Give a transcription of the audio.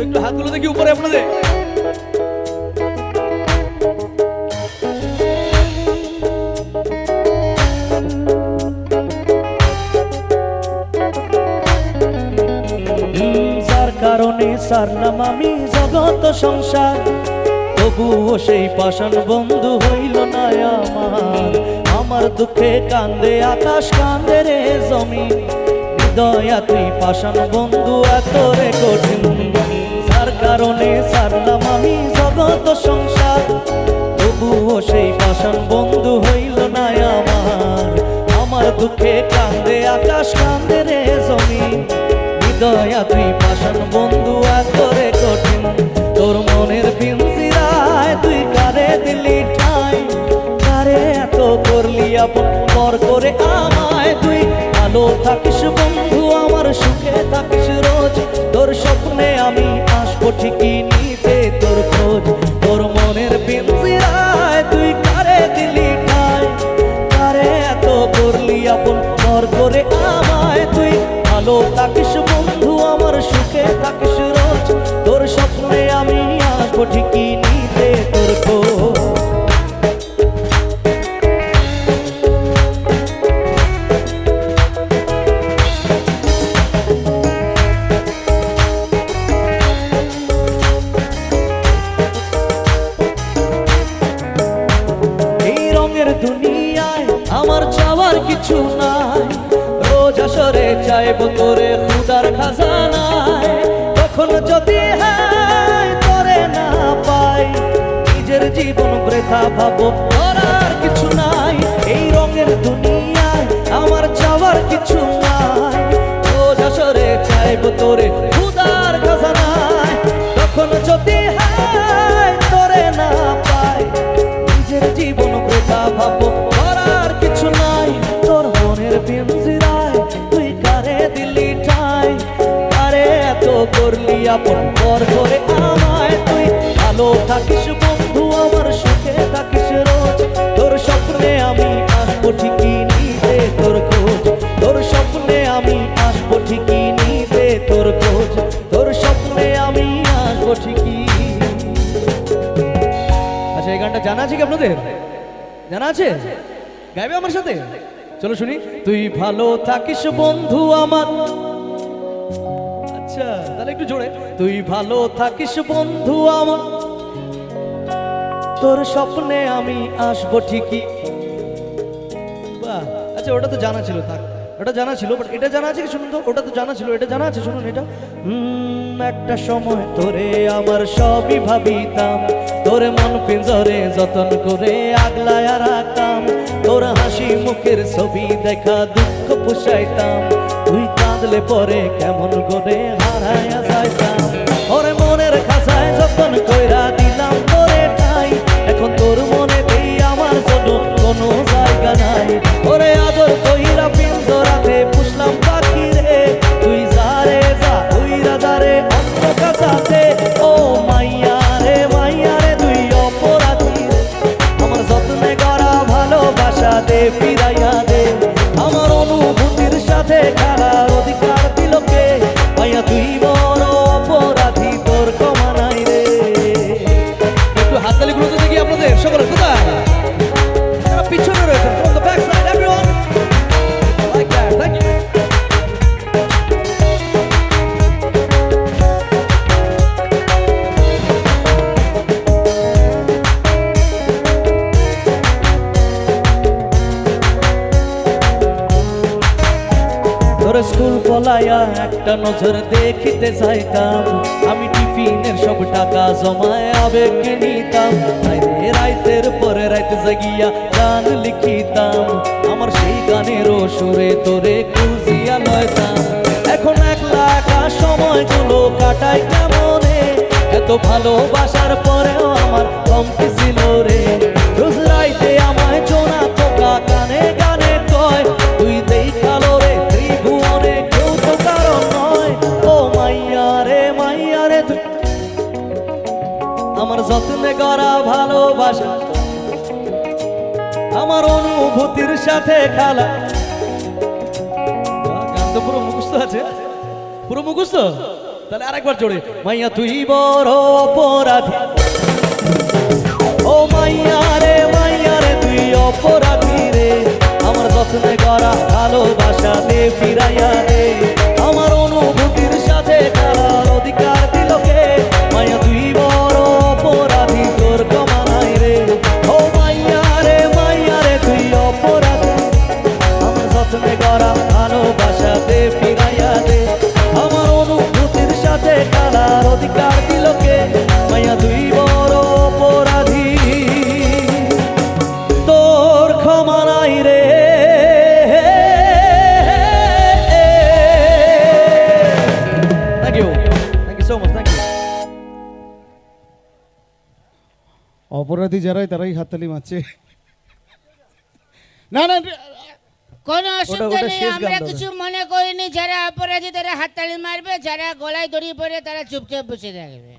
একটু হাতগুলো দেখি উপরে আপনাদের। যার কারণে সারলাম আমি জগত সংসার, তবুও সেই পাষাণ বন্ধু হইল না আমার। আমার দুঃখে কান্দে আকাশ, কান্দে রে জমিন, হৃদয়া তুই পাষাণ বন্ধু এত রে কঠিন। যার কারণে সারলাম আমি জগত সংসার, তবুও সেই পাষাণ বন্ধু হইল না আমার। আমার দুঃখে কান্দে আকাশ, কান্দে রে জমিন, হৃদয়া তুই পাষাণ বন্ধু এত রে কঠিন। তোর মনের পিঞ্জিরায় তুই কারে দিলি ঠাই, কারে এত করলি আপন পর করে আমায় তুই। ভালো থাকিস বন্ধু আমার, সুখে থাকিস রোজ, তোর স্বপ্নে আমি আসবো ঠিকই নিতে তোর খোঁজ। তোর মনের পিঞ্জিরায় তুই কারে দিলি ঠাই, কারে এত করলি আপন পর করে আমায় তুই। ভালো থাকিস বন্ধু আমার, সুখে থাকিস রোজ, তোর স্বপ্নে আমি আসবো ঠিকই নিতে তোর খোঁজ। এই রঙের দুনিয়ায় আমার চাওয়ার কিছু নাই, রোজ আসরে চাইব তোরে খুদার খাজানায়। তখন যদি হয় তোরে না পাই, নিজের জীবন বৃথা ভাবো, করার কিছু নাই। এই রঙের দুনিয়ায় আমার চাওয়ার কিছু নাই, রোজ আসরে চাইব তোরে খুদার খাজানায়। তখন যদি হয় তোরে না পাই, নিজের জীবন বৃথা ভাবো, করার কিছু নাই। তোর মনের পিঞ্জিরায় তুই কারে দিলি ঠাই, কারে এত করলি আপন পর করে আমায় তুই। ভালো থাকিস বন্ধু আমার, সুখে থাকিস রোজ, তোর স্বপ্নে আমি আসবো ঠিকই নিতে তোর খোঁজ। তোর স্বপ্নে আমি আসবো ঠিকই নিতে তোর খোঁজ, তোর স্বপ্নে আমি আসবো ঠিকই। আচ্ছা, এই গানটা জানা আছে কি আপনাদের? জানা আছে? গাইবে আমার সাথে? চলো শুনি। তুই ভালো থাকিস বন্ধু আমার, আচ্ছা তাহলে একটু জোরে। তুই ভালো থাকিস বন্ধু আমার, তোর স্বপ্নে আমি আসবো ঠিকই। বাহ, আচ্ছা ওটা তো জানা ছিল, থাক ওটা জানা ছিল, বাট এটা জানা আছে কি শুনুন তো। ওটা তো জানা ছিল, এটা জানা আছে, শুনুন এটা। একটা সময় তোরে আমার সবই ভাবিতাম, তোরে মন পিঞ্জরে যতন করে আগলায়া রাখতাম। তোর হাসি মুখের ছবি দেখা দুঃখ পুষাইতাম, তুই কাঁদলে পরে কেমন করে হারায়া যাইতাম। ওরে মনের খাঁচায় যতন কইরা দিলাম তোরে ঠাই, এখন তোর মনে দেই আমার জন্য কোনো জায়গা নাই। ওরে আদর কইরা পিঞ্জরাতে পুষলাম পাখি রে, তুই যারে যা উইরা যারে অন্য কাছাতে। ও মাইয়া রে তুই অপরাধী রে, আমার যত্নে গড়া ভালোবাসা দে ফিরাইয়া দে। আমার অনুভূতির সাথে খেলার অধিকার দিল কে, মাইয়া তুই বড় অপরাধী, তোর ক্ষমা নাই রে। একটু হাততালি গুলো তো দেখি আপনাদের সকলে। কোথায় পিছনে রয়েছেন? from the back side everyone, like that, thank you. তোর স্কুল পলায়া একটা নজর দেখিতে চাইতাম, আমি টিফিনের সব টাকা জমায় আবেগে নিতাম। রাইতের পরে রাইতে জাগিয়া গান লিখিতাম, আমার সেই গানেরও সুরে তোরে খুঁজিয়া লয়তাম। এখন একলা একা সময়গুলো কাটাই কেমনে, এত ভালোবাসার পরেও আমার কমতি ছিল রে। রোজ রাইতে আমায় জোনা পোকা কানে গানে কয়, তুই দেখালো রে ত্রিভুবনে কেউ তো কারণ নয়। ও মাইয়া রে তুই আমার যত্নে গড়া ভালোবাসা, আমার অনুভূতির সাথে খেলা। গান তো পুরো মুখস্থ আছে, পুরো মুখস্থ। তাহলে আরেকবার জোরে মাইয়া তুই বড় অপরাধী ও মাইয়া রে তুই অপরাধী রে আমার যত্নে করা ভালোবাসা দে ফিরাইয়া দে আমার অনুভূতির সাথে খেলার অধিকার দিল কে মাইয়া তুই বড় অপরাধী তোর ক্ষমা নাই রে ও মাইয়া রে তুই অপরাধী আমার যত্নে করা ভালোবাসা দে ফিরাইয়া দে আমার অনুভূতির সাথে খেলার অধিকার দিল কে মাইয়া তুই বড় অপরাধী তোর ক্ষমা নাই রে thank you so much thank you অপরাধী যারাই তারাই হাততালি মারছে না না কোনো অসুবিধা ওটা নেই শেষ আমরা গান কিছু মনে করিনি যারা অপরাধী তারা হাততালি মারবে যারা গলায় দড়ি পড়ে তারা চুপচাপ বসে থাকবে